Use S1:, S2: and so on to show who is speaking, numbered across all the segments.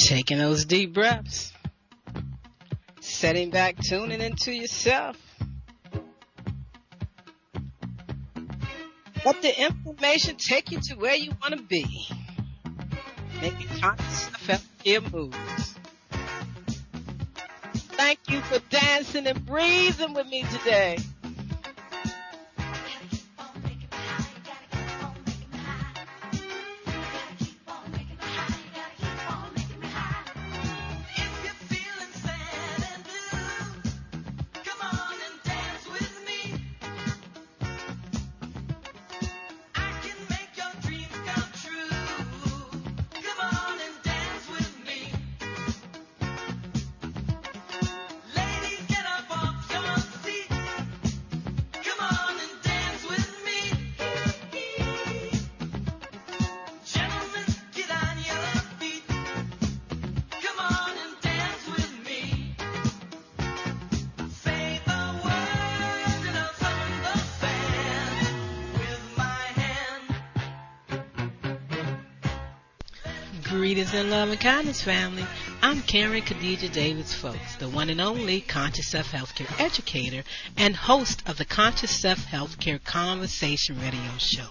S1: Taking those deep breaths. Setting back, tuning into yourself. Let the information take you to where you want to be. Making conscious self-care moves. Thank you for dancing and breathing with me today. Greetings in love and kindness, family. I'm Karen Khadija Davis-Foulks, the one and only Conscious Self Healthcare educator and host of the Conscious Self Healthcare Conversation radio show.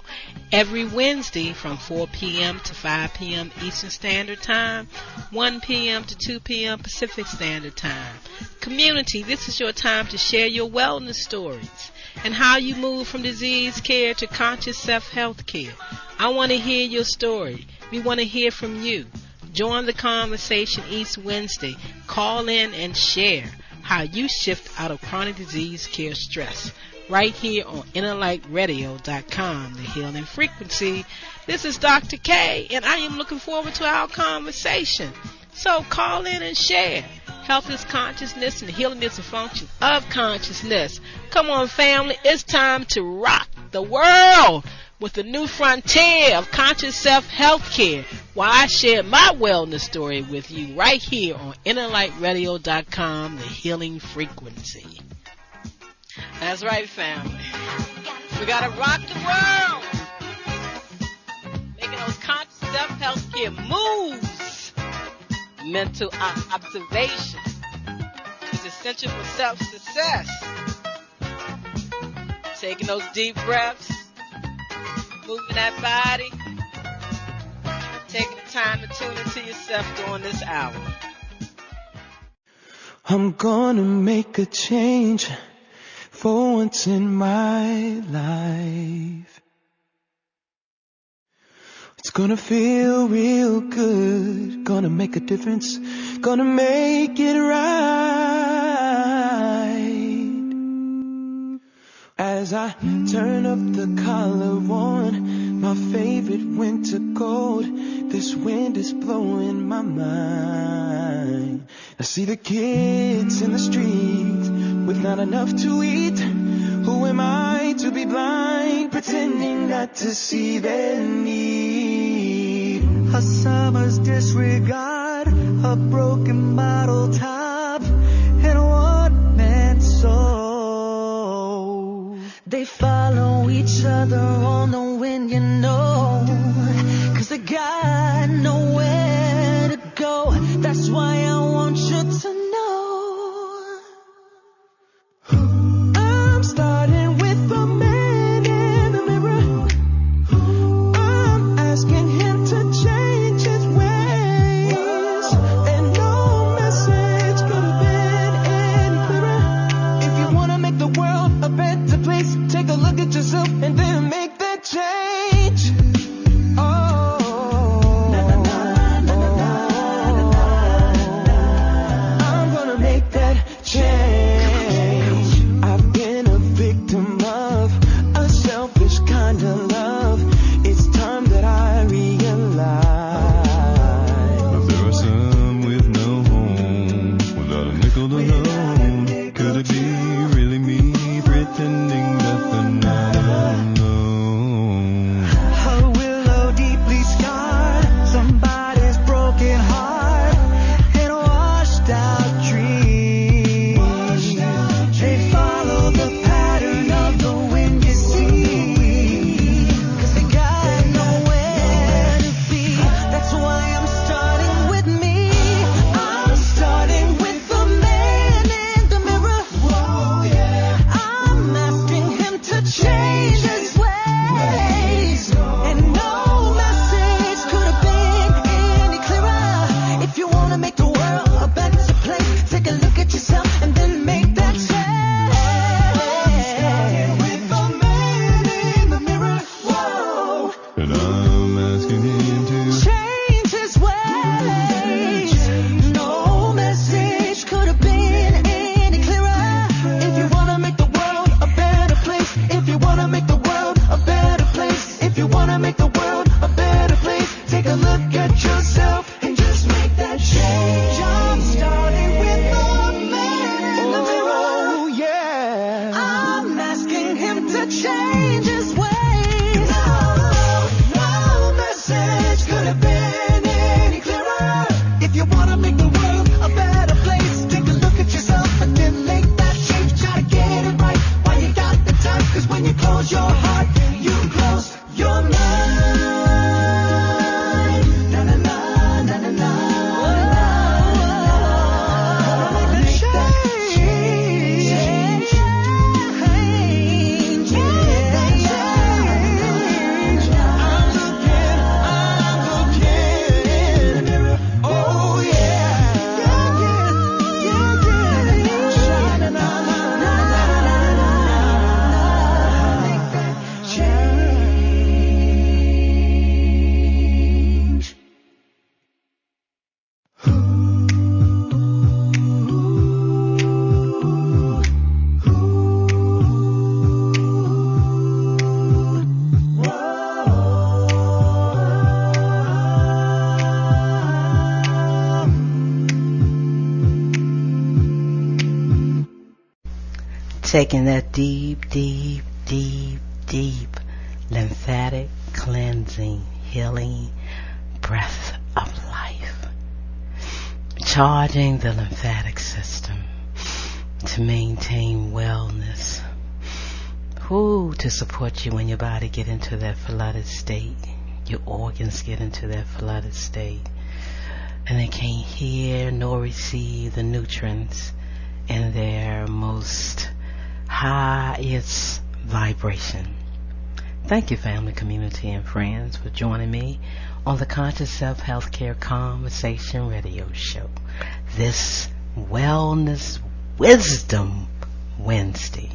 S1: Every Wednesday from 4 p.m. to 5 p.m. Eastern Standard Time, 1 p.m. to 2 p.m. Pacific Standard Time. Community, this is your time to share your wellness stories and how you move from disease care to conscious self-health care. I want to hear your story. We want to hear from you. Join the conversation each Wednesday. Call in and share how you shift out of chronic disease care stress. Right here on InnerLightRadio.com, the healing frequency. This is Dr. K, and I am looking forward to our conversation. So call in and share. Health is consciousness, and healing is a function of consciousness. Come on, family. It's time to rock the world with the new frontier of conscious self-health care, while I share my wellness story with you right here on InnerLightRadio.com, the healing frequency. That's right, family. We got to rock the world. Making those conscious self-health care moves. Mental observation is essential for self-success. Taking those deep breaths. Moving that body, taking the time to tune into yourself during this hour.
S2: I'm gonna make a change for once in my life. It's gonna feel real good, gonna make a difference, gonna make it right. As I turn up the collar on my favorite winter coat, this wind is blowing my mind. I see the kids in the streets with not enough to eat. Who am I to be blind, pretending not to see their need? A summer's disregard, a broken bottle top, and a one-man soul. They follow each other on the wind, you know, 'cause they got nowhere to go. That's why I want you to know I'm starting with the man in the mirror. I'm asking him to change his ways, and no message could have been any clearer. If you want to make the world a better place, take a look at yourself and then make that change. I'm gonna make that change. I've been a victim of a selfish kind of love. It's time that I realize
S3: There are some with no home, without a nickel to loan. Could it be really me pretending that they're not alone?
S2: changes ways. No message could have been any clearer. If you wanna make the world a better place, take a look at yourself and then make that change. Try to get it right while you got the time, 'cause when you close your heart, you close your mind. Na na na na na na. Make that change. Oh yeah. Make that change.
S1: Taking that deep, deep, deep, deep lymphatic cleansing, healing breath of life. Charging the lymphatic system to maintain wellness. To support you when your body get into that flooded state. Your organs get into that flooded state. And they can't hear nor receive the nutrients in their most highest vibration. Thank you, family, community, and friends, for joining me on the Conscious Self Healthcare Conversation Radio Show. This Wellness Wisdom Wednesday.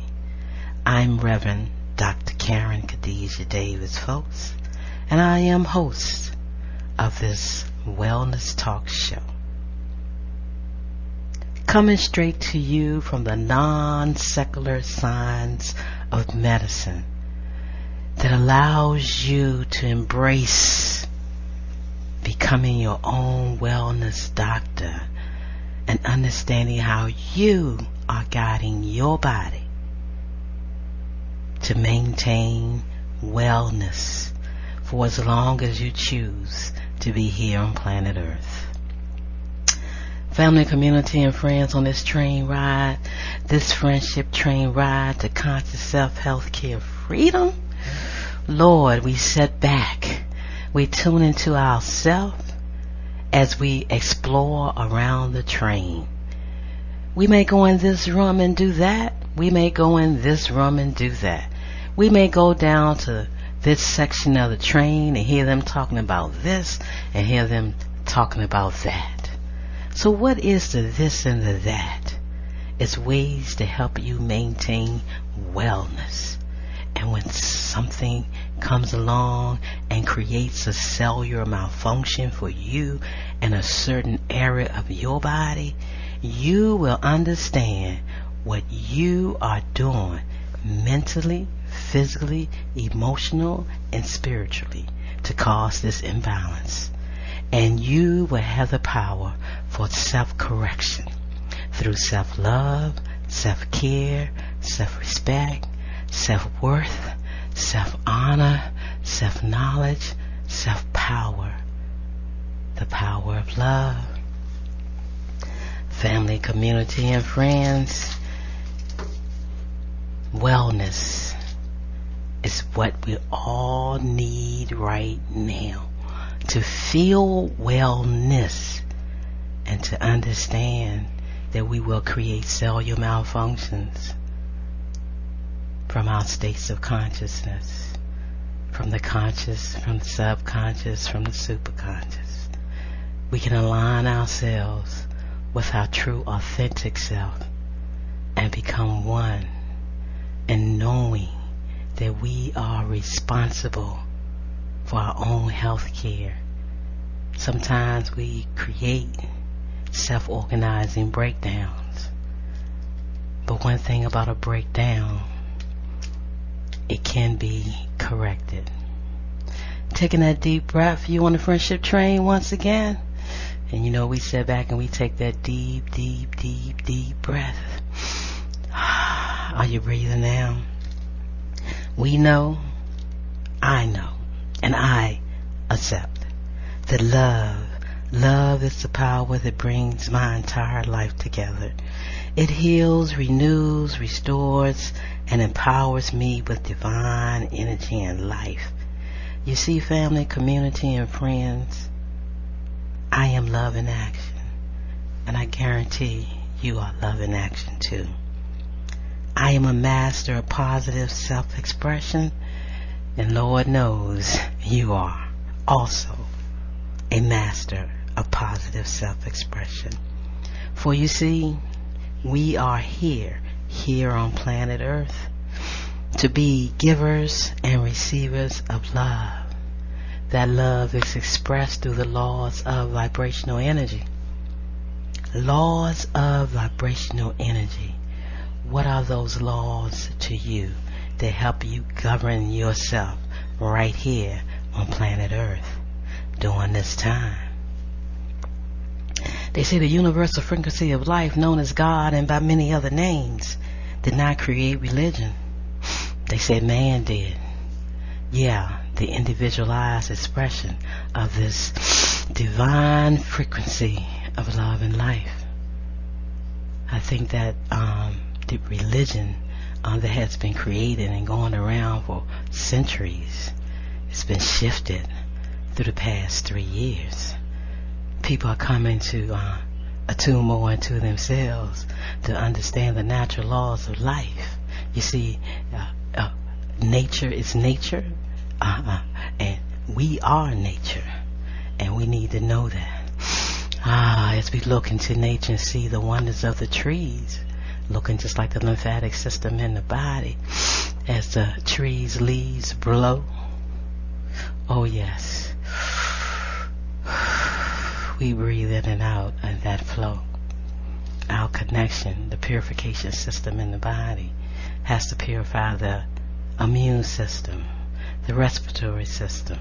S1: I'm Reverend Dr. Karen Khadijah Davis-Foulks, and I am host of this Wellness Talk Show. Coming straight to you from the non-secular science of medicine that allows you to embrace becoming your own wellness doctor and understanding how you are guiding your body to maintain wellness for as long as you choose to be here on planet Earth. Family, community, and friends, on this train ride, this friendship train ride to conscious self-healthcare freedom, Lord, we sit back. We tune into ourselves as we explore around the train. We may go in this room and do that. We may go in this room and do that. We may go down to this section of the train and hear them talking about this and hear them talking about that. So what is the this and the that? It's ways to help you maintain wellness. And when something comes along and creates a cellular malfunction for you in a certain area of your body, you will understand what you are doing mentally, physically, emotional, and spiritually to cause this imbalance. And you will have the power for self-correction through self-love, self-care, self-respect, self-worth, self-honor, self-knowledge, self-power, the power of love. Family, community, and friends, wellness is what we all need right now. To feel wellness and to understand that we will create cellular malfunctions from our states of consciousness, from the conscious, from the subconscious, from the superconscious. We can align ourselves with our true authentic self and become one in knowing that we are responsible for our own health care. Sometimes we create self-organizing breakdowns. But one thing about a breakdown, it can be corrected. Taking that deep breath, you on the friendship train once again. And you know, we sit back and we take that deep, deep, deep, deep breath. Are you breathing now? We know, I know, and I accept that love is the power that brings my entire life together. It heals, renews, restores, and empowers me with divine energy and life. You see, family, community, and friends, I am love in action, and I guarantee you are love in action too. I am a master of positive self-expression, and Lord knows you are also a master of positive self-expression. For you see, we are here on planet Earth, to be givers and receivers of love. That love is expressed through the laws of vibrational energy. Laws of vibrational energy. What are those laws to you that help you govern yourself right here on planet Earth during this time? They say the universal frequency of life, known as God and by many other names, did not create religion. They said man did. Yeah, the individualized expression of this divine frequency of love and life. I think that the religion that has been created and going around for centuries, it's been shifted through the past 3 years. People are coming to attune more into themselves to understand the natural laws of life. You see, nature is nature, and we are nature, and we need to know that. As we look into nature and see the wonders of the trees, looking just like the lymphatic system in the body, as the trees' leaves blow. Oh yes, we breathe in and out and that flow. Our connection, the purification system in the body, has to purify the immune system, the respiratory system,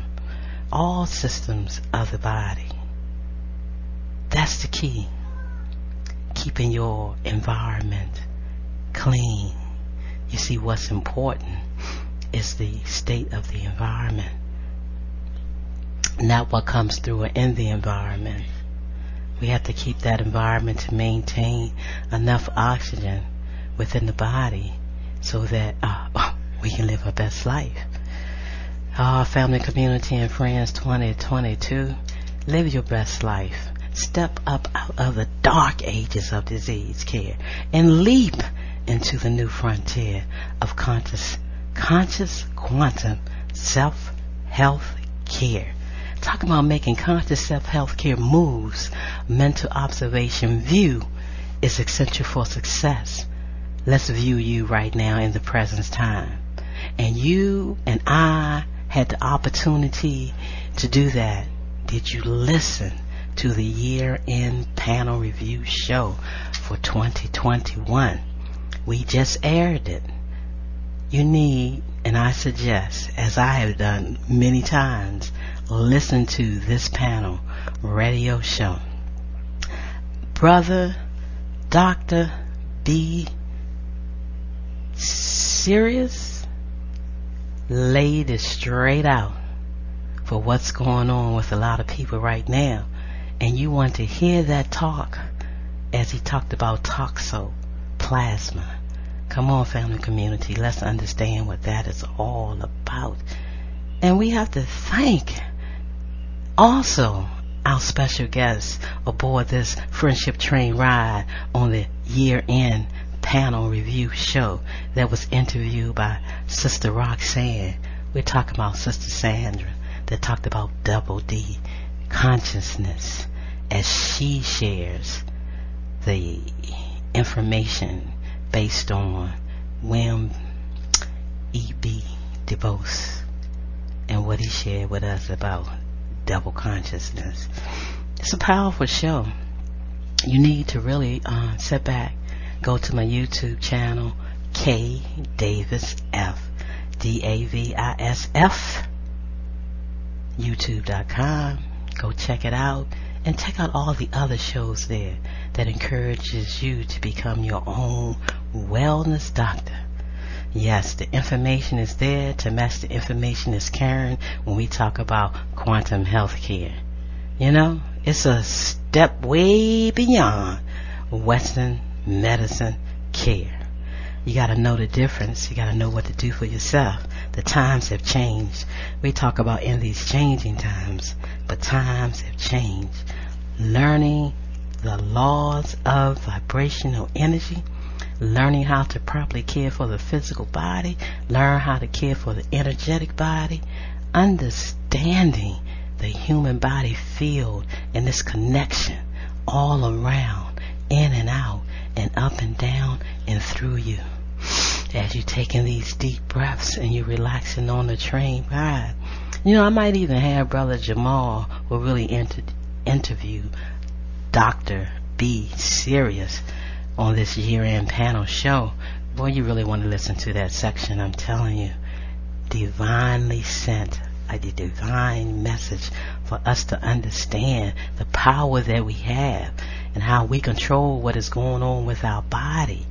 S1: all systems of the body. That's the key. Keeping your environment clean. You see, what's important is the state of the environment, not what comes through or in the environment. We have to keep that environment to maintain enough oxygen within the body so that we can live our best life. Family, community, and friends, 2022, live your best life. Step up out of the dark ages of disease care and leap into the new frontier of conscious quantum self-health care. Talking about making conscious self-health care moves, mental observation view is essential for success. Let's view you right now in the present time. And you and I had the opportunity to do that. Did you listen to the year-end panel review show for 2021? We just aired it. You need, and I suggest, as I have done many times, listen to this panel radio show. Brother Dr. B. Serious laid it straight out for what's going on with a lot of people right now. And you want to hear that talk as he talked about toxoplasma. Come on, family, community, let's understand what that is all about. And we have to thank also our special guests aboard this friendship train ride on the year-end panel review show that was interviewed by Sister Roxanne. We're talking about Sister Sandra that talked about double D consciousness as she shares the information based on William E.B. Du Bois and what he shared with us about double consciousness. It's a powerful show. You need to really sit back, go to my YouTube channel, K Davis F, DAVISF, YouTube.com. Go check it out and check out all the other shows there that encourages you to become your own wellness doctor. Yes, the information is there to match the information is carrying when we talk about quantum health care. It's a step way beyond Western medicine care. You got to know the difference. You got to know what to do for yourself. The times have changed. We talk about in these changing times, but times have changed. Learning the laws of vibrational energy, learning how to properly care for the physical body, learn how to care for the energetic body, understanding the human body field and this connection all around, in and out, and up and down and through you. As you're taking these deep breaths and you're relaxing on the train ride. I might even have Brother Jamal will really interview Dr. B. Sirius on this year-end panel show. Boy, you really want to listen to that section, I'm telling you. Divinely sent, a divine message for us to understand the power that we have and how we control what is going on with our body.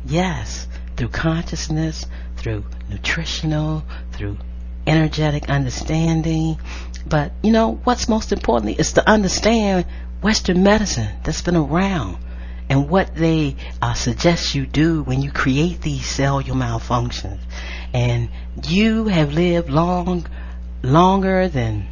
S1: Yes, through consciousness, through nutritional, through energetic understanding. But what's most importantly is to understand Western medicine that's been around and what they suggest you do when you create these cellular malfunctions. And you have lived longer than,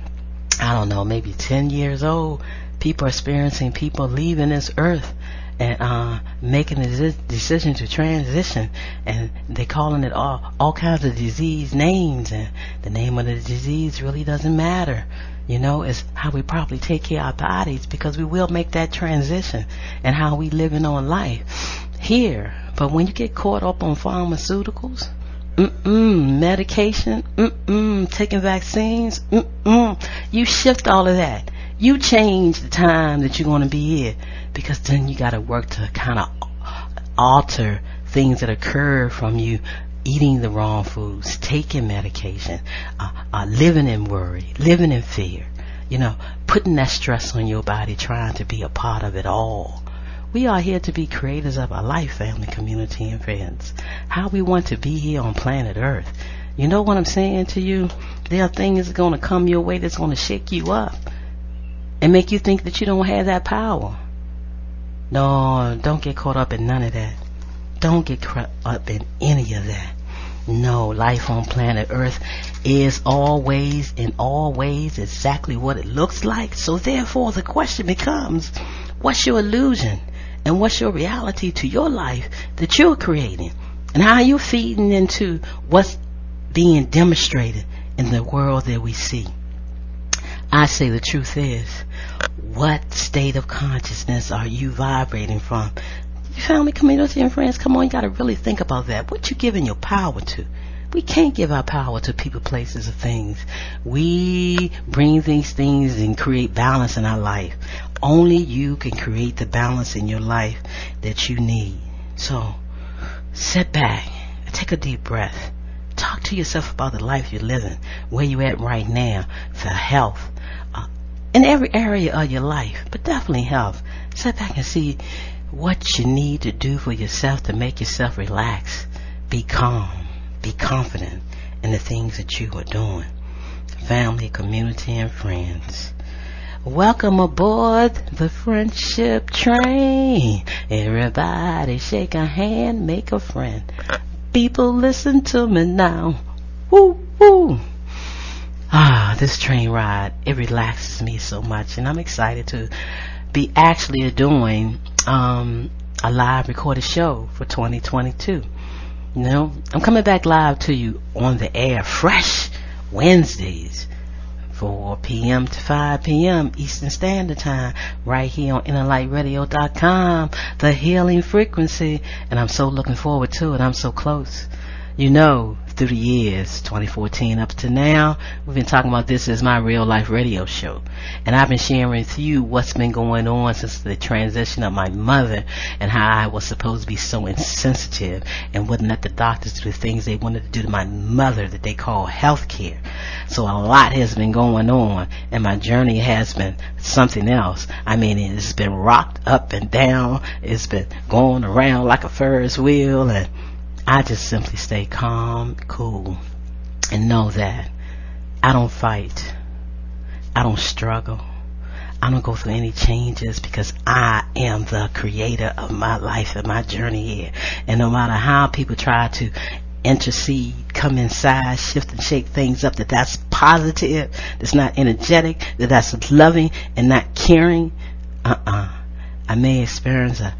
S1: I don't know, maybe 10 years old. People are experiencing people leaving this earth and making a decision to transition, and they're calling it all kinds of disease names, and the name of the disease really doesn't matter. It's how we properly take care of our bodies, because we will make that transition, and how we living on life here. But when you get caught up on pharmaceuticals, medication, taking vaccines, you shift all of that. You change the time that you're going to be here, because then you got to work to kind of alter things that occur from you eating the wrong foods, taking medication, living in worry, living in fear, putting that stress on your body, trying to be a part of it all. We are here to be creators of our life, family, community, and friends. How we want to be here on planet Earth. You know what I'm saying to you? There are things that are going to come your way that's going to shake you up and make you think that you don't have that power. No, don't get caught up in none of that. Don't get caught up in any of that. No, life on planet Earth is always, in all ways, exactly what it looks like. So therefore, the question becomes, what's your illusion? And what's your reality to your life that you're creating? And how are you feeding into what's being demonstrated in the world that we see? I say the truth is, what state of consciousness are you vibrating from? Family, community, and friends, come on, you got to really think about that. What you giving your power to? We can't give our power to people, places, or things. We bring these things and create balance in our life. Only you can create the balance in your life that you need. So, sit back, take a deep breath. Talk to yourself about the life you're living, where you at right now, for health, in every area of your life, but definitely health. Sit back and see what you need to do for yourself to make yourself relax, be calm, be confident in the things that you are doing. Family, community, and friends, welcome aboard the friendship train. Everybody shake a hand, make a friend. People, listen to me now. Woo, woo. This train ride, it relaxes me so much, and I'm excited to be actually doing a live recorded show for 2022. I'm coming back live to you on the air, fresh Wednesdays, 4 p.m. to 5 p.m. Eastern Standard Time, right here on innerlightradio.com, the healing frequency. And I'm so looking forward to it. I'm so close. Through the years, 2014 up to now, we've been talking about this as my real life radio show. And I've been sharing with you what's been going on since the transition of my mother, and how I was supposed to be so insensitive and wouldn't let the doctors do the things they wanted to do to my mother that they call health care. So a lot has been going on, and my journey has been something else. I mean, it's been rocked up and down. It's been going around like a Ferris wheel, and I just simply stay calm, cool, and know that I don't fight. I don't struggle. I don't go through any changes because I am the creator of my life and my journey here. And no matter how people try to intercede, come inside, shift and shake things up, that's positive, that's not energetic, that's loving and not caring, I may experience a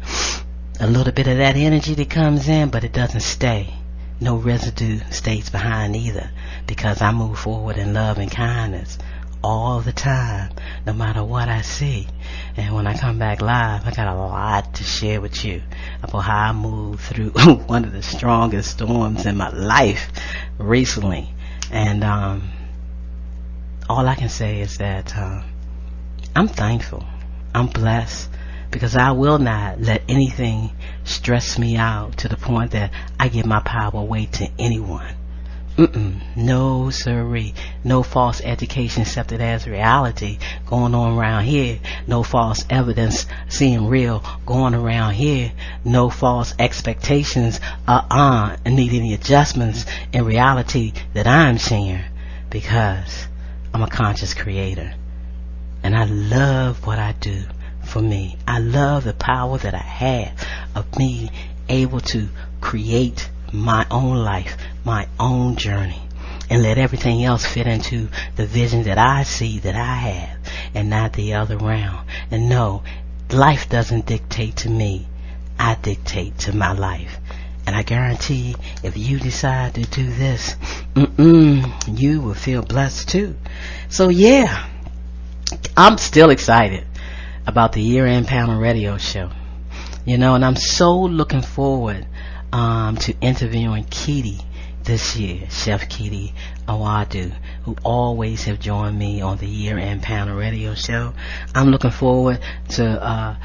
S1: little bit of that energy that comes in, but it doesn't stay. No residue stays behind either, because I move forward in love and kindness all the time, no matter what I see. And when I come back live, I got a lot to share with you about how I moved through one of the strongest storms in my life recently. And all I can say is that I'm thankful, I'm blessed, because I will not let anything stress me out to the point that I give my power away to anyone. No sirree. No false education accepted as reality going on around here. No false evidence seeing real going around here. No false expectations need any adjustments in reality that I'm sharing, because I'm a conscious creator and I love what I do for me. I love the power that I have of me able to create my own life, my own journey, and let everything else fit into the vision that I see that I have, and not the other round. And no, life doesn't dictate to me. I dictate to my life. And I guarantee if you decide to do this, you will feel blessed too. So yeah, I'm still excited about the year-end panel radio show. And I'm so looking forward to interviewing Kitty this year, Chef Kitty Awadu, who always have joined me on the year-end panel radio show. I'm looking forward to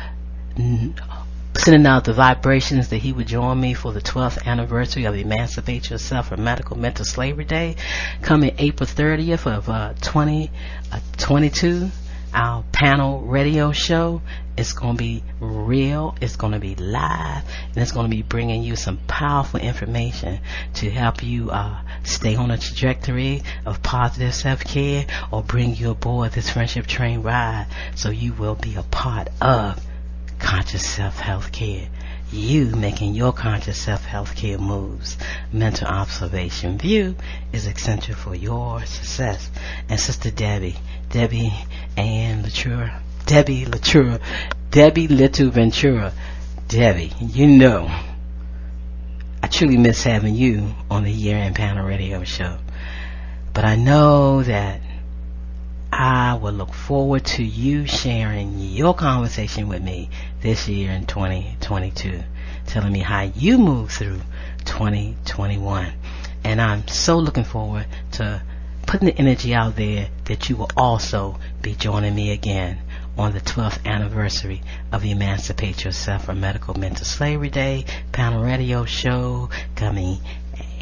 S1: sending out the vibrations that he would join me for the 12th anniversary of Emancipate Yourself from Medical Mental Slavery Day, coming April 30th of 2022. Our panel radio show is going to be real, it's going to be live, and it's going to be bringing you some powerful information to help you stay on a trajectory of positive self-care, or bring you aboard this friendship train ride so you will be a part of conscious self-health care. You making your conscious self-health care moves. Mental observation view is essential for your success. And Sister Debbie Little Ventura, Debbie, I truly miss having you on the year-end panel radio show. But I know that I will look forward to you sharing your conversation with me this year in 2022, telling me how you move through 2021. And I'm so looking forward to putting the energy out there that you will also be joining me again on the 12th anniversary of Emancipate Yourself from Medical Mental Slavery Day panel radio show, coming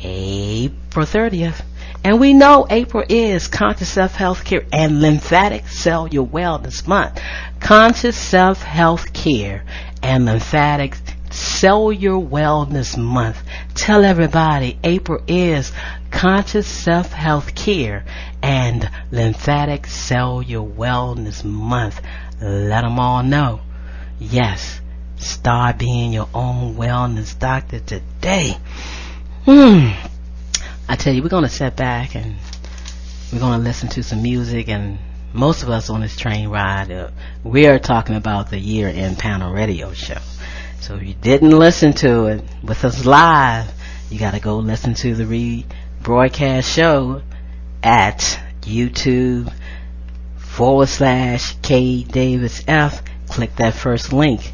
S1: April 30th. And we know April is Conscious Self-Health Care and Lymphatic Cellular Wellness Month. Conscious Self-Health Care and Lymphatic Cellular Wellness Month. Tell everybody April is Conscious Self-Health Care and Lymphatic Cellular Wellness Month. Let them all know. Yes, start being your own wellness doctor today. I tell you, we're going to sit back and we're going to listen to some music, and most of us on this train ride, we're talking about the year-end panel radio show. So if you didn't listen to it with us live, you got to go listen to the rebroadcast show at YouTube.com/KDavisF. Click that first link.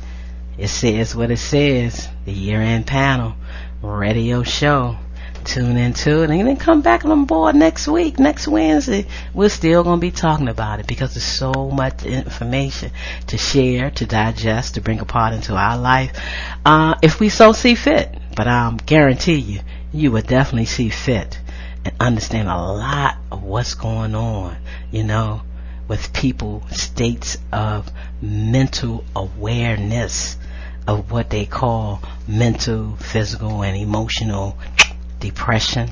S1: It says what it says, the year-end panel radio show. Tune into it and then come back on board next week, next Wednesday. We're still going to be talking about it because there's so much information to share, to digest, to bring apart into our life, if we so see fit. But I guarantee you, you will definitely see fit and understand a lot of what's going on, with people, states of mental awareness. of what they call mental, physical, and emotional depression.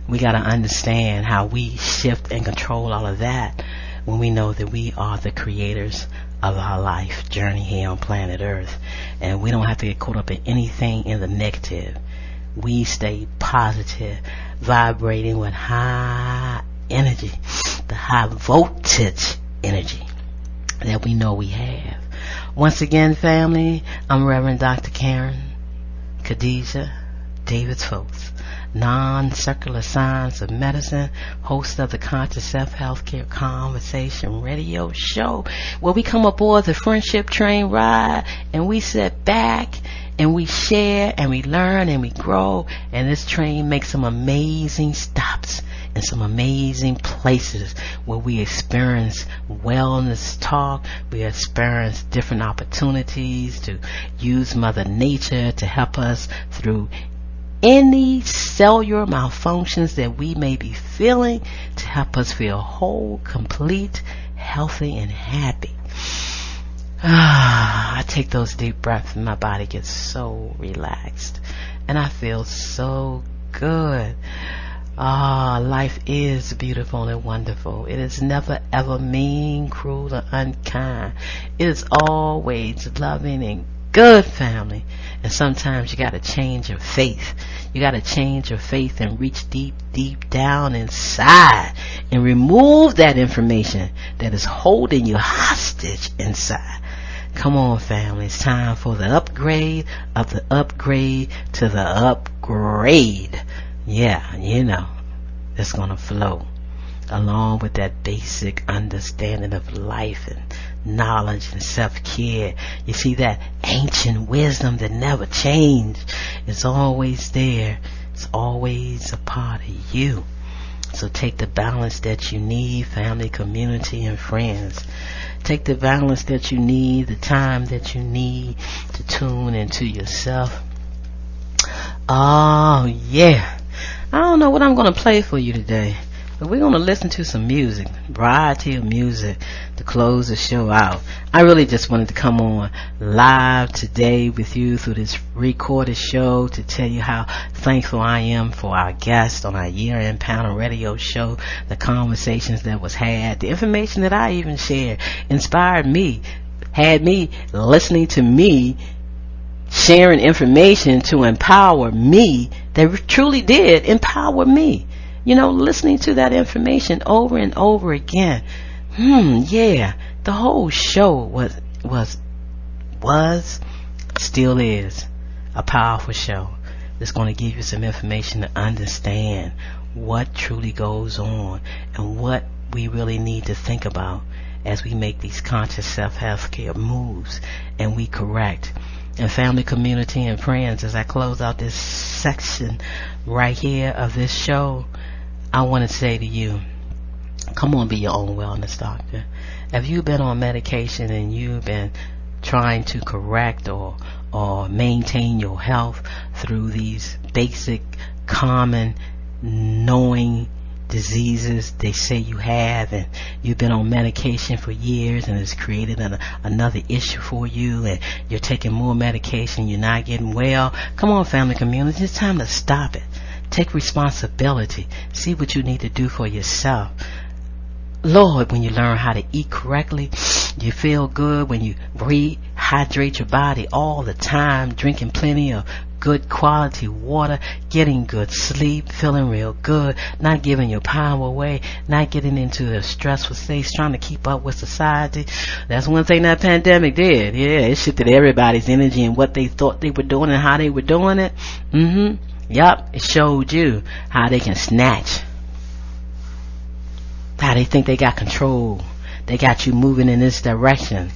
S1: We got to understand how we shift and control all of that when we know that we are the creators of our life journey here on planet Earth. And we don't have to get caught up in anything in the negative. We stay positive, vibrating with high energy, the high voltage energy that we know we have. Once again, family, I'm Reverend Dr. Karen Khadijah Davis-Foulks, non-circular science of medicine, host of the Conscious Self Healthcare Conversation radio show, where we come aboard the friendship train ride and we sit back and we share and we learn and we grow, and this train makes some amazing stops in some amazing places where we experience wellness talk, we experience different opportunities to use Mother Nature to help us through any cellular malfunctions that we may be feeling, to help us feel whole, complete, healthy, and happy. I take those deep breaths and my body gets so relaxed and I feel so good. Life is beautiful and wonderful. It is never ever mean, cruel, or unkind. It is always loving and good, family. And sometimes you got to change your faith. You got to change your faith and reach deep, deep down inside and remove that information that is holding you hostage inside. Come on, family. It's time for the upgrade of the upgrade to the upgrade. Yeah, you know, it's going to flow along with that basic understanding of life and knowledge and self-care. You see, that ancient wisdom that never changed is always there. It's always a part of you. So take the balance that you need, family, community, and friends. Take the balance that you need, the time that you need to tune into yourself. Oh, yeah. I don't know what I'm going to play for you today, but we're going to listen to some music, variety of music to close the show out. I really just wanted to come on live today with you through this recorded show to tell you how thankful I am for our guests on our year-end panel radio show, the conversations that was had, the information that I even shared inspired me, had me listening to me, sharing information to empower me, that truly did empower me. You know, listening to that information over and over again. Yeah, the whole show was, still is a powerful show that's going to give you some information to understand what truly goes on and what we really need to think about as we make these conscious self-healthcare moves and we correct. And family, community, and friends, as I close out this section right here of this show, I want to say to you, come on, be your own wellness doctor. If you've been on medication and you've been trying to correct or maintain your health through these basic, common, knowing diseases they say you have, and you've been on medication for years and it's created another issue for you, and you're taking more medication, you're not getting well, come on, family, community, it's time to stop it. Take responsibility. See what you need to do for yourself. Lord, when you learn how to eat correctly, you feel good when you rehydrate your body all the time, drinking plenty of good quality water, getting good sleep, feeling real good, not giving your power away, not getting into a stressful state, trying to keep up with society. That's one thing that pandemic did. Yeah, it shifted everybody's energy and what they thought they were doing and how they were doing it. Yup, it showed you how they can snatch, how they think they got control. They got you moving in this direction.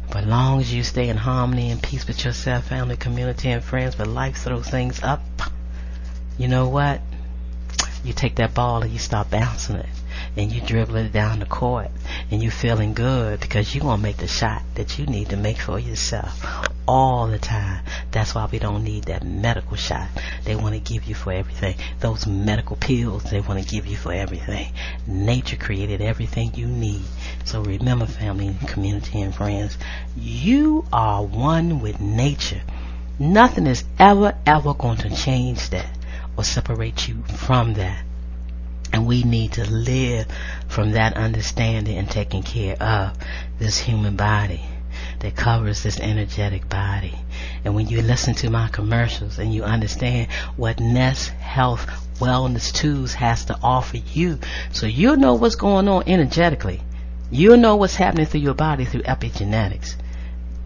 S1: But as long as you stay in harmony and peace with yourself, family, community, and friends, but life throws things up, you know what?
S4: You take that ball and you start bouncing it, and you dribble it down the court, and you feeling good because you gonna make the shot that you need to make for yourself all the time. That's why we don't need that medical shot they want to give you for everything. Those medical pills they want to give you for everything. Nature created everything you need. So remember, family, community, and friends, you are one with nature. Nothing is ever going to change that or separate you from that. And we need to live from that understanding and taking care of this human body that covers this energetic body. And when you listen to my commercials and you understand what Nest Health Wellness Tools has to offer you, so you'll know what's going on energetically. You'll know what's happening through your body through epigenetics.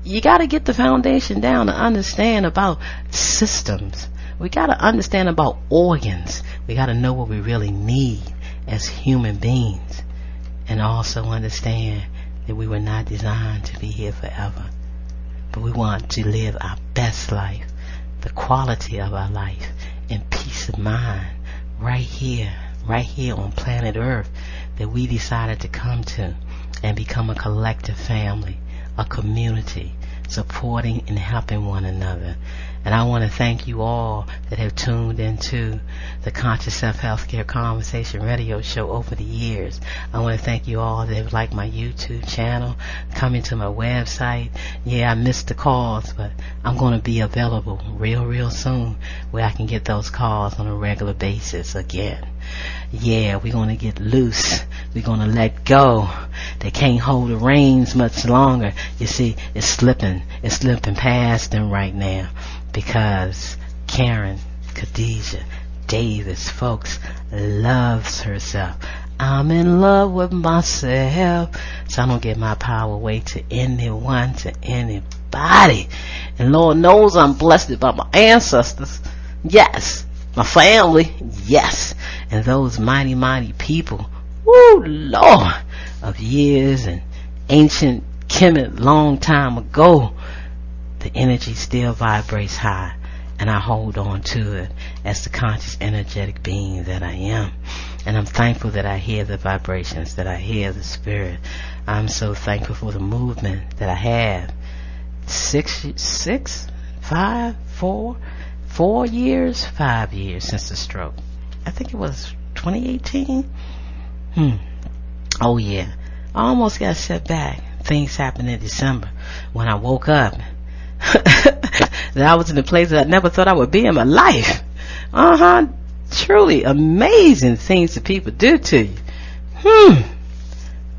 S4: You got to get the foundation down to understand about systems. We got to understand about organs. We got to know what we really need as human beings, and also understand that we were not designed to be here forever, but we want to live our best life, the quality of our life, in peace of mind, right here on planet Earth, that we decided to come to and become a collective family, a community, supporting and helping one another. And I want to thank you all that have tuned into the Conscious Self Healthcare Conversation radio show over the years. I want to thank you all that have liked my YouTube channel, coming to my website. Yeah, I missed the calls, but I'm going to be available real soon where I can get those calls on a regular basis again. Yeah, we're going to get loose. We're going to let go. They can't hold the reins much longer. You see, it's slipping past them right now, because Karen Khadijah Davis-Foulks loves herself. I'm in love with myself, so I don't give my power away to anyone, to anybody. And Lord knows I'm blessed by my ancestors. Yes. My family. Yes. And those mighty people. Woo, Lord, of years and ancient Kemet, long time ago. The energy still vibrates high, and I hold on to it as the conscious, energetic being that I am. And I'm thankful that I hear the vibrations, that I hear the spirit. I'm so thankful for the movement that I have. 5 years since the stroke. I think it was 2018. Oh yeah, I almost got set back. Things happened in December when I woke up. That I was in a place that I never thought I would be in my life. Truly amazing things that people do to you.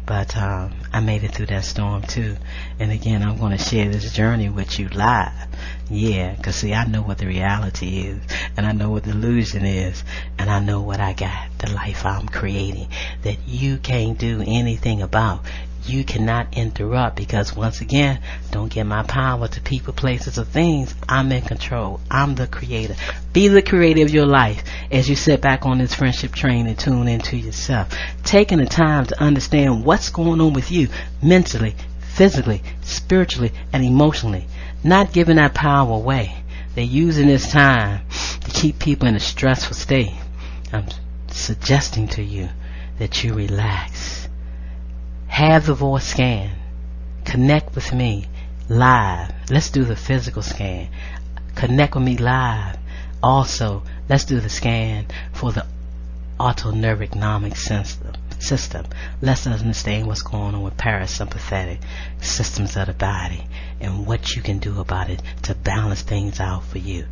S4: But I made it through that storm too. And again, I'm going to share this journey with you live. Yeah, because see, I know what the reality is, and I know what the illusion is, and I know what I got, the life I'm creating, that you can't do anything about. You cannot interrupt, because once again, don't give my power to people, places, or things. I'm in control. I'm the creator. Be the creator of your life as you sit back on this friendship train and tune into yourself. Taking the time to understand what's going on with you mentally, physically, spiritually, and emotionally. Not giving that power away. They're using this time to keep people in a stressful state. I'm suggesting to you that you relax. Have the voice scan. Connect with me live. Let's do the physical scan. Connect with me live. Also, let's do the scan for the autonomic system. Let's understand what's going on with parasympathetic systems of the body and what you can do about it to balance things out for you.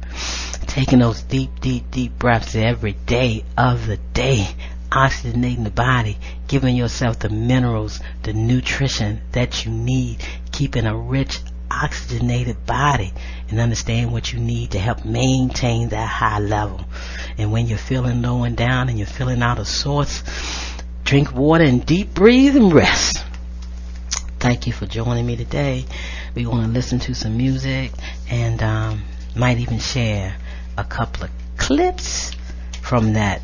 S4: Taking those deep breaths every day of the day, oxygenating the body, giving yourself the minerals, the nutrition that you need, keeping a rich oxygenated body, and understand what you need to help maintain that high level. And when you're feeling low and down and you're feeling out of sorts, drink water and deep breathe and rest. Thank you for joining me today. We want to listen to some music and might even share a couple of clips from that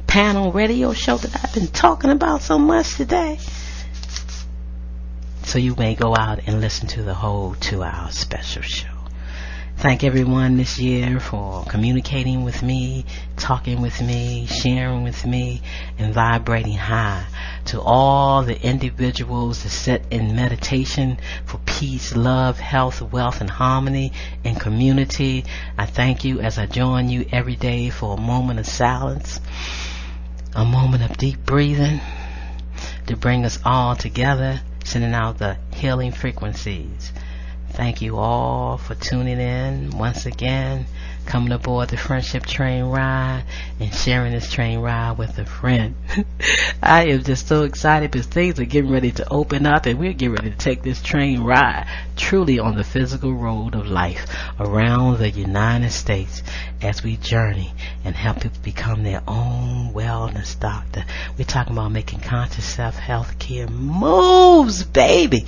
S4: panel radio show that I've been talking about so much today. So you may go out and listen to the whole 2-hour special show. Thank everyone this year for communicating with me, talking with me, sharing with me, and vibrating high. To all the individuals that sit in meditation for peace, love, health, wealth, and harmony in community, I thank you as I join you every day for a moment of silence, a moment of deep breathing to bring us all together, sending out the healing frequencies. Thank you all for tuning in once again, coming aboard the friendship train ride and sharing this train ride with a friend. I am just so excited because things are getting ready to open up and we're getting ready to take this train ride truly on the physical road of life around the United States as we journey and help people become their own wellness doctor. We're talking about making conscious self-health care moves, baby.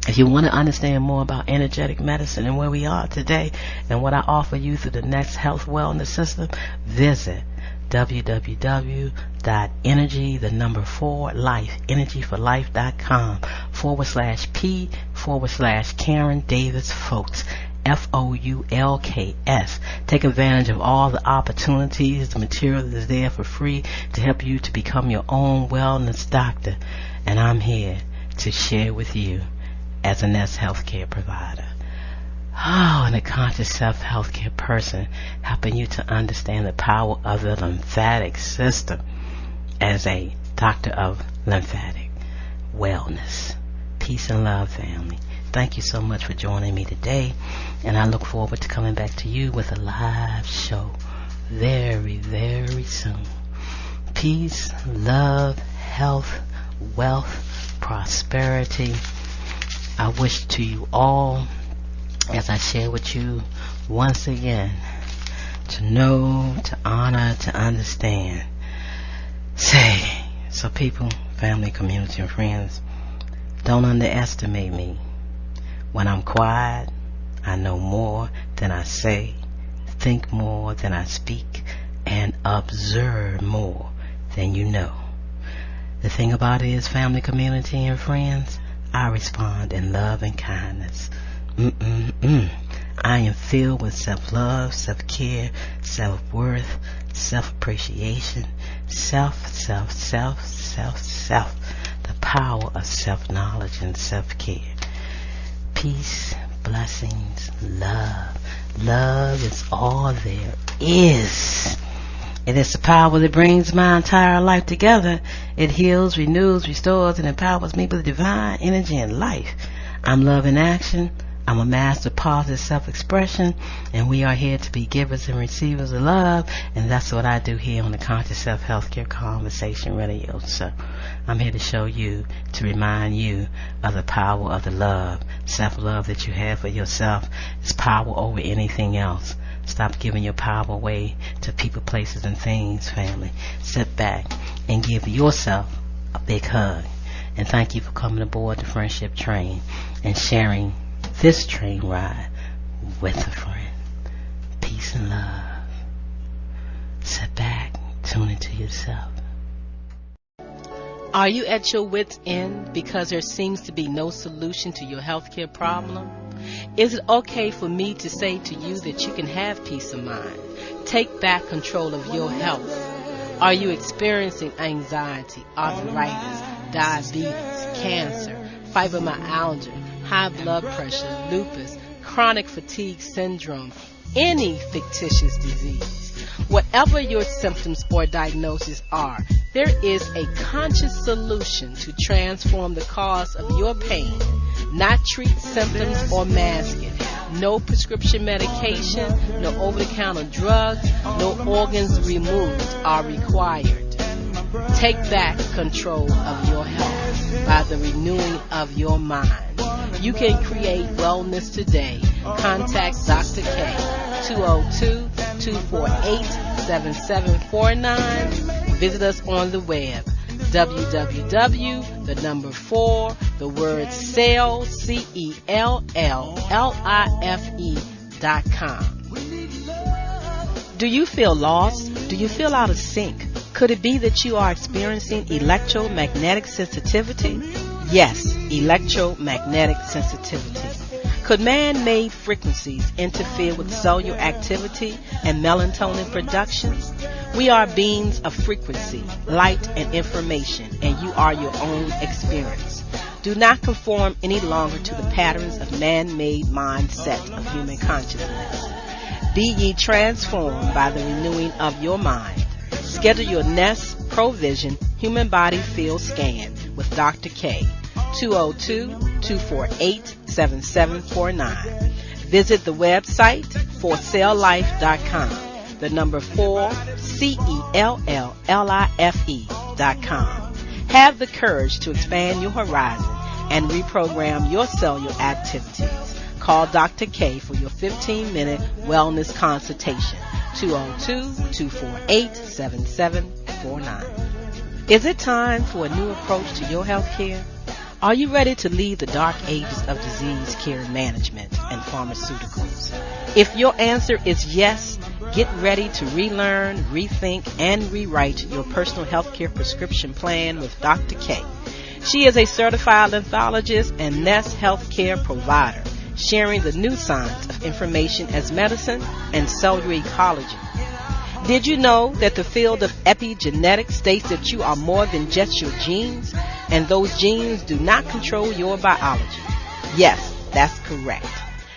S4: If you want to understand more about energetic medicine and where we are today and what I offer you through the next health wellness system, visit www.energyforlife.com/P/Karen Davis-Foulks. Foulks. Take advantage of all the opportunities, the material that is there for free to help you to become your own wellness doctor. And I'm here to share with you as a Nest healthcare provider. And a conscious self-healthcare person, helping you to understand the power of the lymphatic system as a doctor of lymphatic wellness. Peace and love, family. Thank you so much for joining me today, and I look forward to coming back to you with a live show very, very soon. Peace, love, health, wealth, prosperity. I wish to you all, as I share with you once again, to know, to honor, to understand. So people, family, community, and friends, don't underestimate me. When I'm quiet, I know more than I say, think more than I speak, and observe more than you know. The thing about it is, family, community, and friends, I respond in love and kindness. I am filled with self-love, self-care, self-worth, self-appreciation, self. The power of self-knowledge and self-care. Peace, blessings, love. Love is all there is. It is the power that brings my entire life together. It heals, renews, restores, and empowers me with divine energy and life. I'm love in action. I'm a master of positive self-expression, and we are here to be givers and receivers of love, and that's what I do here on the Conscious Self-Healthcare Conversation Radio. So I'm here to show you, to remind you of the power of the love, self-love that you have for yourself. It's power over anything else. Stop giving your power away to people, places, and things, family. Sit back and give yourself a big hug. And thank you for coming aboard the friendship train and sharing this train ride with a friend. Peace and love. Sit back, tune into yourself.
S1: Are you at your wit's end because there seems to be no solution to your healthcare problem? Is it okay for me to say to you that you can have peace of mind? Take back control of your health. Are you experiencing anxiety, arthritis, diabetes, cancer, fibromyalgia, high blood pressure, lupus, chronic fatigue syndrome, any fictitious disease? Whatever your symptoms or diagnosis are, there is a conscious solution to transform the cause of your pain. Not treat symptoms or mask it. No prescription medication, no over-the-counter drugs, no organs removed are required. Take back control of your health by the renewing of your mind. You can create wellness today. Contact Dr. K, 202-248-7749. Visit us on the web, www.celllife.com. Do you feel lost? Do you feel out of sync? Could it be that you are experiencing electromagnetic sensitivity? Yes, electromagnetic sensitivity. Could man-made frequencies interfere with cellular activity and melatonin production? We are beings of frequency, light, and information, and you are your own experience. Do not conform any longer to the patterns of man-made mindset of human consciousness. Be ye transformed by the renewing of your mind. Schedule your Nest Provision Human Body Field Scan with Dr. K, 202-248-7749. Visit the website forcelllife.com, the number 4CELLLIFE.com. Have the courage to expand your horizon and reprogram your cellular activities. Call Dr. K for your 15-minute wellness consultation, 202-248-7749. Is it time for a new approach to your health care? Are you ready to leave the dark ages of disease care management and pharmaceuticals? If your answer is yes, get ready to relearn, rethink, and rewrite your personal health care prescription plan with Dr. K. She is a certified anthologist and Nest healthcare provider, sharing the new science of information as medicine and cellular ecology. Did you know that the field of epigenetics states that you are more than just your genes, and those genes do not control your biology? Yes, that's correct.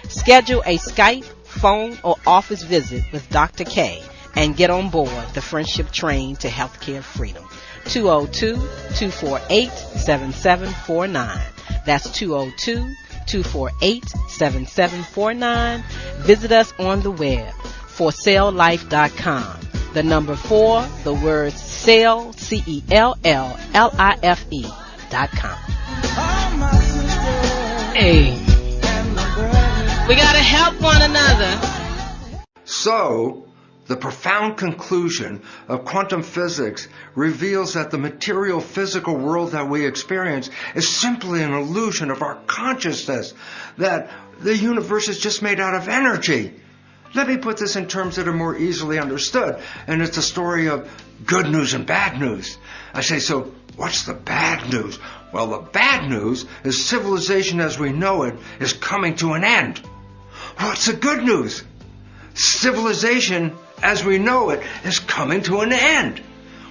S1: Schedule a Skype, phone, or office visit with Dr. K and get on board the friendship train to healthcare freedom. 202-248-7749. That's 202-248-7749. Visit us on the web, forcelllife.com. The number 4, the word cell, CELLLIFE.com. Hey, we gotta help one another.
S5: So, the profound conclusion of quantum physics reveals that the material physical world that we experience is simply an illusion of our consciousness, that the universe is just made out of energy. Let me put this in terms that are more easily understood, and it's a story of good news and bad news. I say, so what's the bad news? Well, the bad news is civilization as we know it is coming to an end. What's the good news? Civilization as we know it is coming to an end.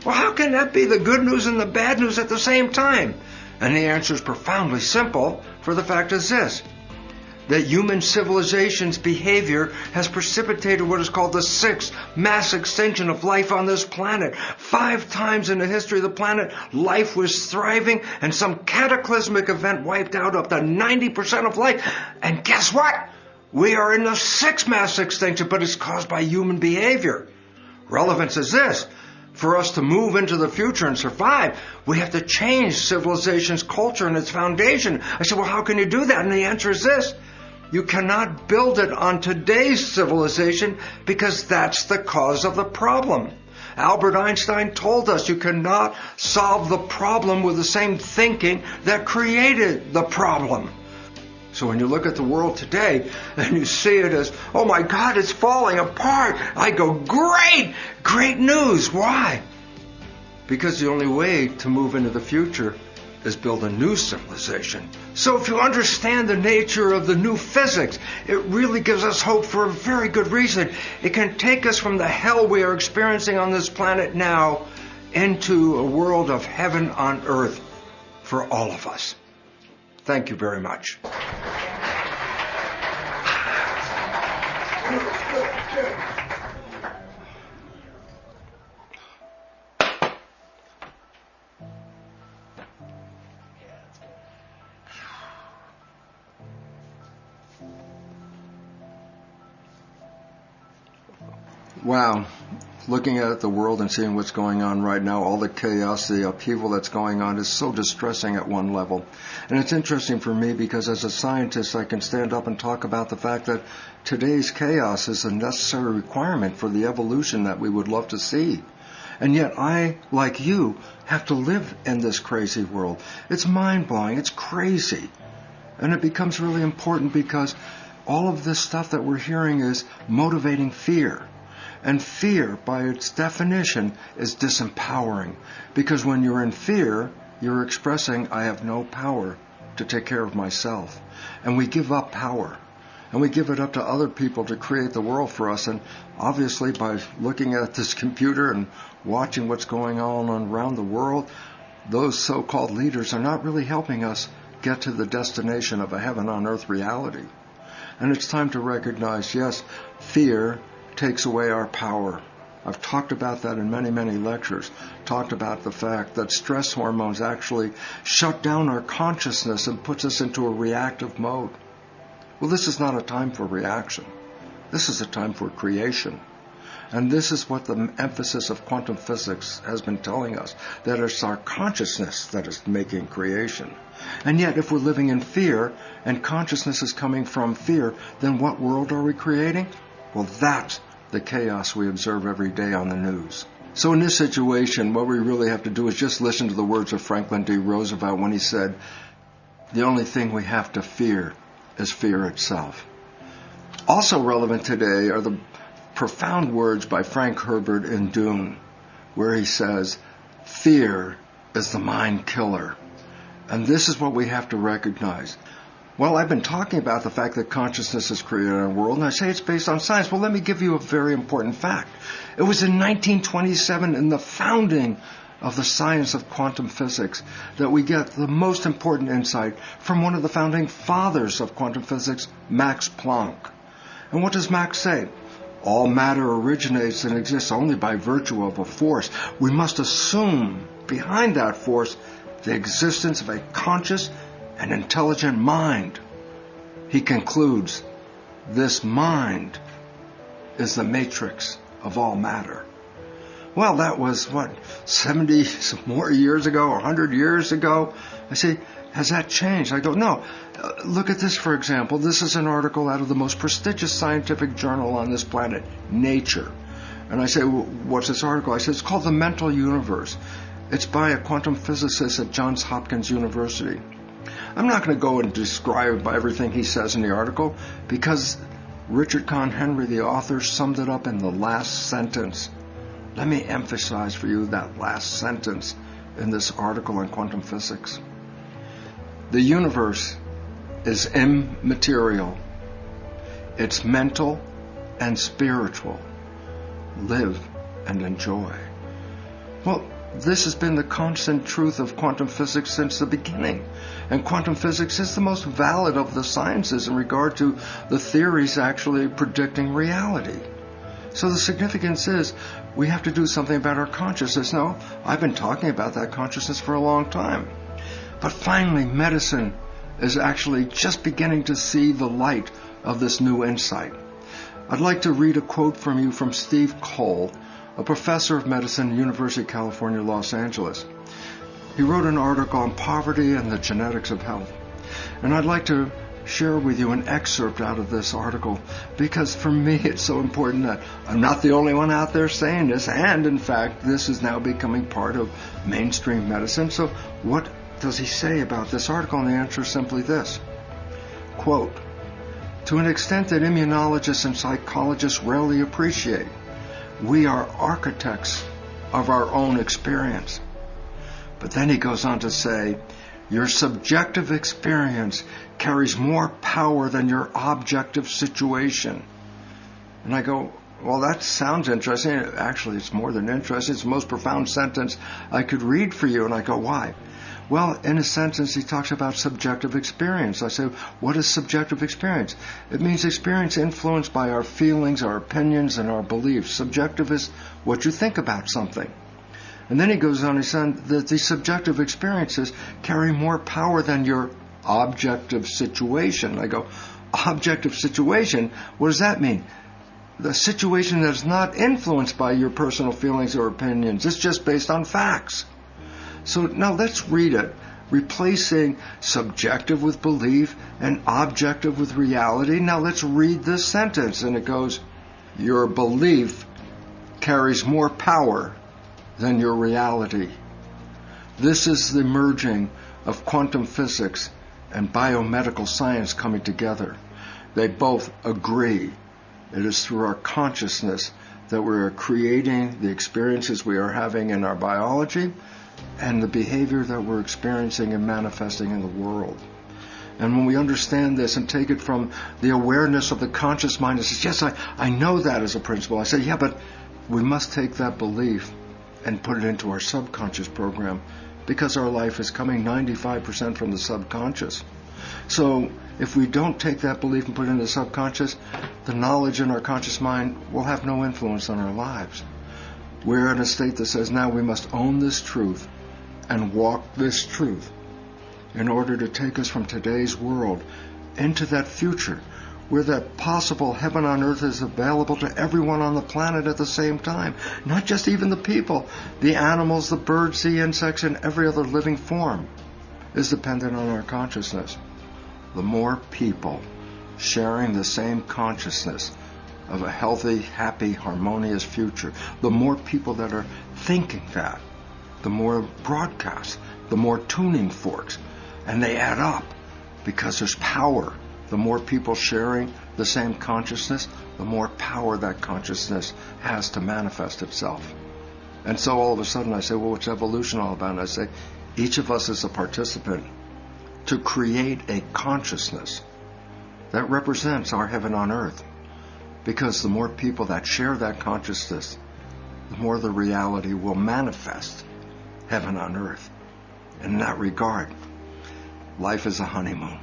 S5: Well, how can that be the good news and the bad news at the same time? And the answer is profoundly simple, for the fact is this: that human civilization's behavior has precipitated what is called the 6th mass extinction of life on this planet. 5 times in the history of the planet, life was thriving, and some cataclysmic event wiped out up to 90% of life. And guess what? We are in the 6th mass extinction, but it's caused by human behavior. Relevance is this: for us to move into the future and survive, we have to change civilization's culture and its foundation. I said, well, how can you do that? And the answer is this: you cannot build it on today's civilization, because that's the cause of the problem. Albert Einstein told us you cannot solve the problem with the same thinking that created the problem. So when you look at the world today and you see it as, oh my God, it's falling apart, I go, great, great news. Why? Because the only way to move into the future is build a new civilization. So if you understand the nature of the new physics, it really gives us hope for a very good reason. It can take us from the hell we are experiencing on this planet now into a world of heaven on earth for all of us. Thank you very much. Wow. Looking at the world and seeing what's going on right now, all the chaos, the upheaval that's going on is so distressing at one level. And it's interesting for me because as a scientist, I can stand up and talk about the fact that today's chaos is a necessary requirement for the evolution that we would love to see. And yet I, like you, have to live in this crazy world. It's mind-blowing. It's crazy. And it becomes really important because all of this stuff that we're hearing is motivating fear. And fear, by its definition, is disempowering. Because when you're in fear, you're expressing, I have no power to take care of myself. And we give up power. and we give it up to other people to create the world for us. And obviously, by looking at this computer and watching what's going on around the world, those so-called leaders are not really helping us get to the destination of a heaven on earth reality. And it's time to recognize, yes, fear takes away our power. I've talked about that in many, many lectures, talked about the fact that stress hormones actually shut down our consciousness and puts us into a reactive mode. Well, this is not a time for reaction. This is a time for creation. And this is what the emphasis of quantum physics has been telling us, that it's our consciousness that is making creation. And yet, if we're living in fear, and consciousness is coming from fear, then what world are we creating? Well, that's the chaos we observe every day on the news. So in this situation, what we really have to do is just listen to the words of Franklin D. Roosevelt when he said, the only thing we have to fear is fear itself. Also relevant today are the profound words by Frank Herbert in Dune, where he says, fear is the mind killer. And this is what we have to recognize. Well, I've been talking about the fact that consciousness is created in our world, and I say it's based on science. Well, let me give you a very important fact. It was in 1927, in the founding of the science of quantum physics, that we get the most important insight from one of the founding fathers of quantum physics, Max Planck. And what does Max say? All matter originates and exists only by virtue of a force. We must assume behind that force the existence of a conscious and intelligent mind. He concludes, this mind is the matrix of all matter. Well, that was, 70 more years ago, 100 years ago? I say, has that changed? I go, no. Look at this, for example. This is an article out of the most prestigious scientific journal on this planet, Nature. And I say, well, what's this article? I say, it's called The Mental Universe. It's by a quantum physicist at Johns Hopkins University. I'm not going to go and describe everything he says in the article, because Richard Conn Henry, the author, summed it up in the last sentence. Let me emphasize for you that last sentence in this article on quantum physics. The universe is immaterial. It's mental and spiritual. Live and enjoy. Well, this has been the constant truth of quantum physics since the beginning. And quantum physics is the most valid of the sciences in regard to the theories actually predicting reality. So the significance is we have to do something about our consciousness. Now, I've been talking about that consciousness for a long time. But finally, medicine is actually just beginning to see the light of this new insight. I'd like to read a quote from you from Steve Cole, a professor of medicine at University of California, Los Angeles. He wrote an article on poverty and the genetics of health. And I'd like to share with you an excerpt out of this article, because for me it's so important that I'm not the only one out there saying this, and in fact this is now becoming part of mainstream medicine. So what does he say about this article? And the answer is simply this. Quote, to an extent that immunologists and psychologists rarely appreciate, we are architects of our own experience. But then he goes on to say, your subjective experience carries more power than your objective situation. And I go, well, that sounds interesting. Actually, it's more than interesting. It's the most profound sentence I could read for you. And I go, why? Well, in a sentence, he talks about subjective experience. I say, what is subjective experience? It means experience influenced by our feelings, our opinions, and our beliefs. Subjective is what you think about something. And then he goes on, he said that the subjective experiences carry more power than your objective situation. I go, objective situation? What does that mean? The situation that is not influenced by your personal feelings or opinions. It's just based on facts. So now let's read it, replacing subjective with belief and objective with reality. Now let's read this sentence, and it goes, your belief carries more power than your reality. This is the merging of quantum physics and biomedical science coming together. They both agree. It is through our consciousness that we are creating the experiences we are having in our biology and the behavior that we're experiencing and manifesting in the world. And when we understand this and take it from the awareness of the conscious mind, it says, yes, I know that as a principle. I say, yeah, but we must take that belief and put it into our subconscious program, because our life is coming 95% from the subconscious. So if we don't take that belief and put it in the subconscious, the knowledge in our conscious mind will have no influence on our lives. We're in a state that says now we must own this truth and walk this truth in order to take us from today's world into that future where that possible heaven on earth is available to everyone on the planet at the same time. Not just even the people. The animals, the birds, the insects, and every other living form is dependent on our consciousness. The more people sharing the same consciousness of a healthy, happy, harmonious future, the more people that are thinking that, the more broadcasts, the more tuning forks, and they add up because there's power. The more people sharing the same consciousness, the more power that consciousness has to manifest itself. And so all of a sudden I say, well, what's evolution all about? And I say, each of us is a participant to create a consciousness that represents our heaven on earth. Because the more people that share that consciousness, the more the reality will manifest heaven on earth. In that regard, life is a honeymoon.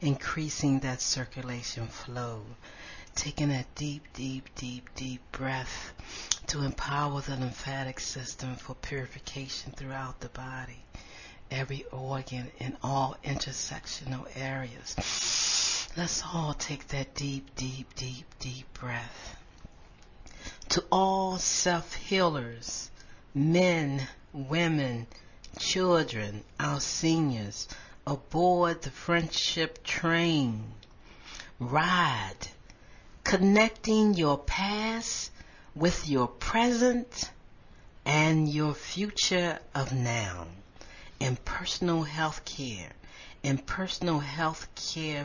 S4: Increasing that circulation flow, taking that deep, deep, deep, deep breath to empower the lymphatic system for purification throughout the body, every organ in all intersectional areas. Let's all take that deep, deep, deep, deep breath. To all self-healers, men, women, children, our seniors, aboard the friendship train, ride, connecting your past with your present and your future of now. In personal health care,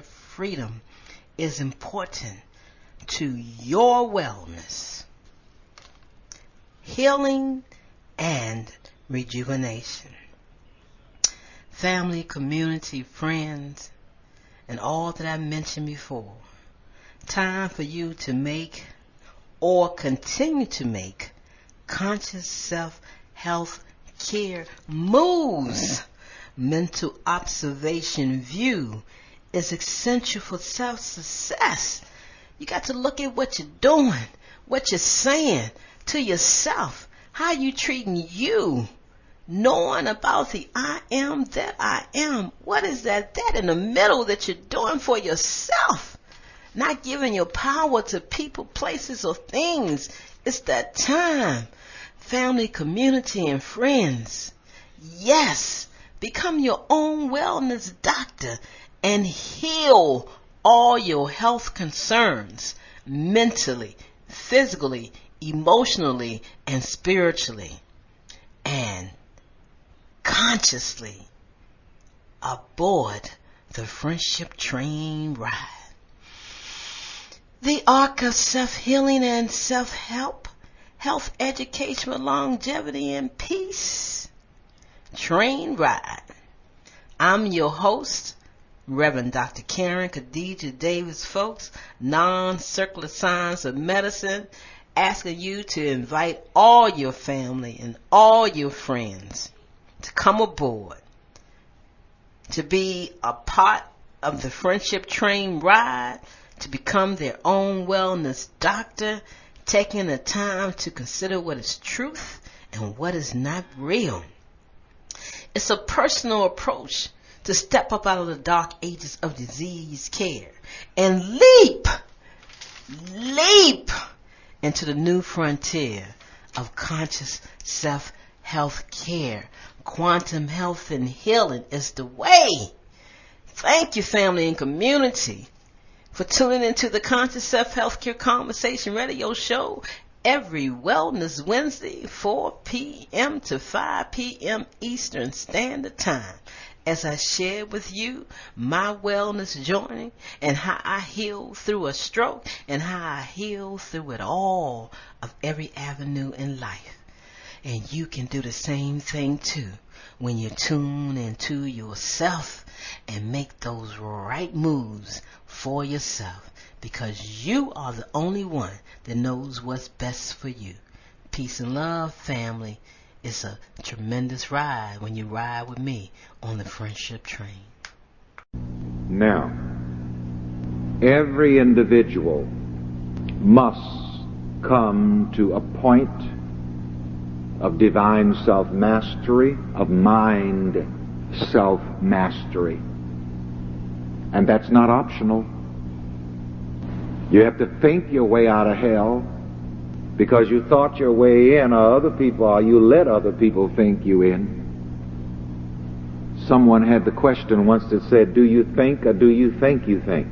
S4: freedom is important to your wellness, healing, and rejuvenation. Family, community, friends, and all that I mentioned before. Time for you to make or continue to make conscious self-health care moves. Mental observation view is essential for self-success. You got to look at what you're doing, what you're saying to yourself, how you treating you. Knowing about the I am that I am. What is that in the middle that you're doing for yourself? Not giving your power to people, places, or things. It's that time. Family, community, and friends. Yes, become your own wellness doctor and heal all your health concerns mentally, physically, emotionally, and spiritually. And consciously aboard the friendship train ride. The arc of self-healing and self-help, health education with longevity and peace. Train ride. I'm your host, Reverend Dr. Karen Khadijah Davis-Foulks, non-circular science of medicine, asking you to invite all your family and all your friends to come aboard, to be a part of the friendship train ride, to become their own wellness doctor, taking the time to consider what is truth and what is not real. It's a personal approach to step up out of the dark ages of disease care and leap into the new frontier of conscious self-health care. Quantum health and healing is the way. Thank you, family and community, for tuning into the Conscious Self-Health Care Conversation radio show every Wellness Wednesday, 4 p.m. to 5 p.m. Eastern Standard Time. as I shared with you my wellness journey and how I healed through a stroke and how I healed through it all of every avenue in life. And you can do the same thing too when you tune into yourself and make those right moves for yourself, because you are the only one that knows what's best for you. Peace and love, family. It's a tremendous ride when you ride with me on the friendship train.
S6: Now, every individual must come to a point of divine self-mastery, of mind self-mastery. And that's not optional. You have to think your way out of hell because you thought your way in, or other people, or you let other people think you in. Someone had the question once that said, do you think or do you think you think?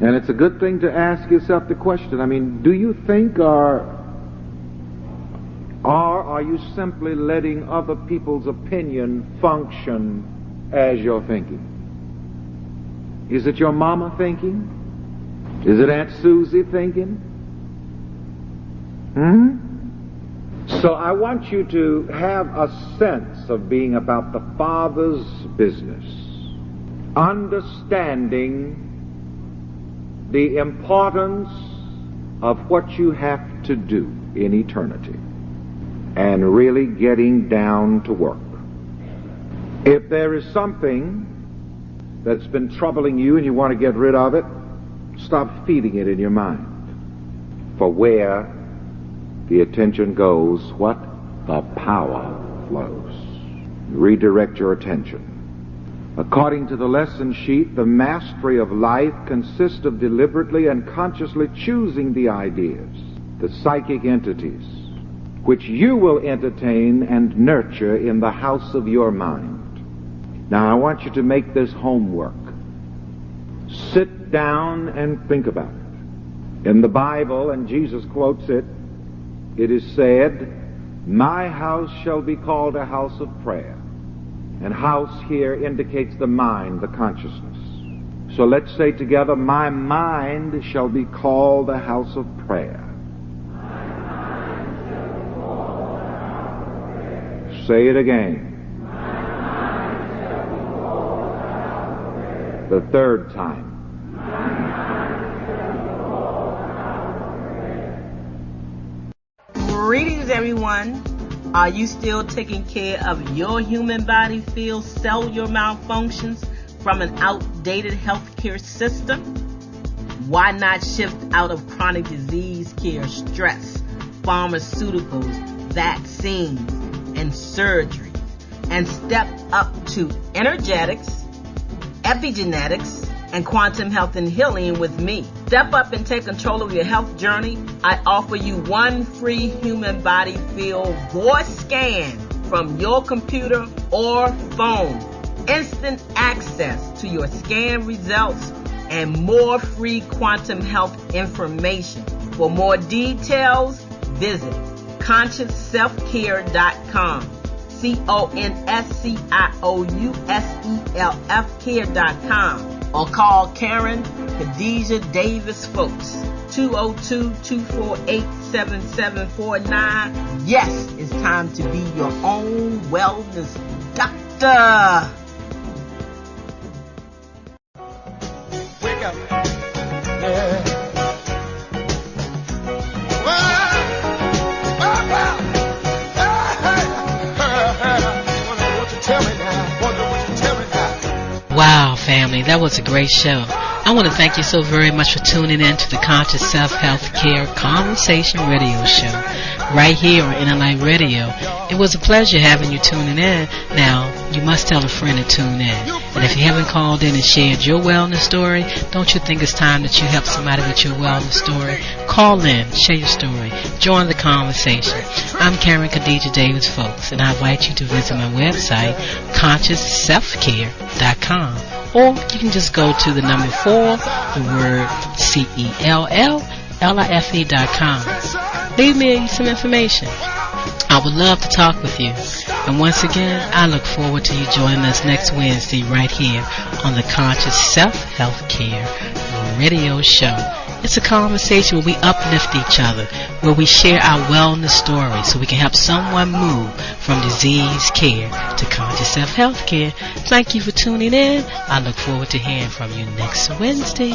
S6: And it's a good thing to ask yourself the question. I mean, do you think, or are you simply letting other people's opinion function as your thinking? Is it your mama thinking? Is it Aunt Susie thinking? So I want you to have a sense of being about the Father's business, understanding the importance of what you have to do in eternity, and really getting down to work. If there is something that's been troubling you and you want to get rid of it, stop feeding it in your mind. For where the attention goes, what? The power flows. Redirect your attention. According to the lesson sheet, the mastery of life consists of deliberately and consciously choosing the ideas, the psychic entities, which you will entertain and nurture in the house of your mind. Now, I want you to make this homework. Sit down and think about it. In the Bible, and Jesus quotes it, it is said, "My house shall be called a house of prayer." And house here indicates the mind, the consciousness. So let's say together, my mind shall be called a house of prayer. Say it again. The third time.
S4: Greetings, everyone. Are you still taking care of your human body field cellular malfunctions from an outdated healthcare system? Why not shift out of chronic disease care, stress, pharmaceuticals, vaccines, and surgery, and step up to energetics, epigenetics, and quantum health and healing with me? Step up and take control of your health journey. I offer you one free human body field voice scan from your computer or phone, instant access to your scan results, and more free quantum health information. For more details, visit ConsciousSelfCare.com. ConsciousSelfCare.com, or call Karen Khadijah Davis-Foulks, 202-248-7749. Yes, it's time to be your own wellness doctor.
S7: Wake up. Yeah.
S1: Wow, family, that was a great show. I want to thank you so very much for tuning in to the Conscious Self Healthcare Conversation Radio Show right here on NLI Radio. It was a pleasure having you tuning in. Now, you must tell a friend to tune in. And if you haven't called in and shared your wellness story, don't you think it's time that you help somebody with your wellness story? Call in, share your story, join the conversation. I'm Karen Khadijah Davis-Foulks, and I invite you to visit my website, ConsciousSelfCare.com. Or you can just go to the number 4, the word CELLLIFE.com. Leave me some information. I would love to talk with you. And once again, I look forward to you joining us next Wednesday right here on the Conscious Self-Healthcare Radio Show. It's a conversation where we uplift each other, where we share our wellness stories so we can help someone move from disease care to conscious self-healthcare. Thank you for tuning in. I look forward to hearing from you next Wednesday.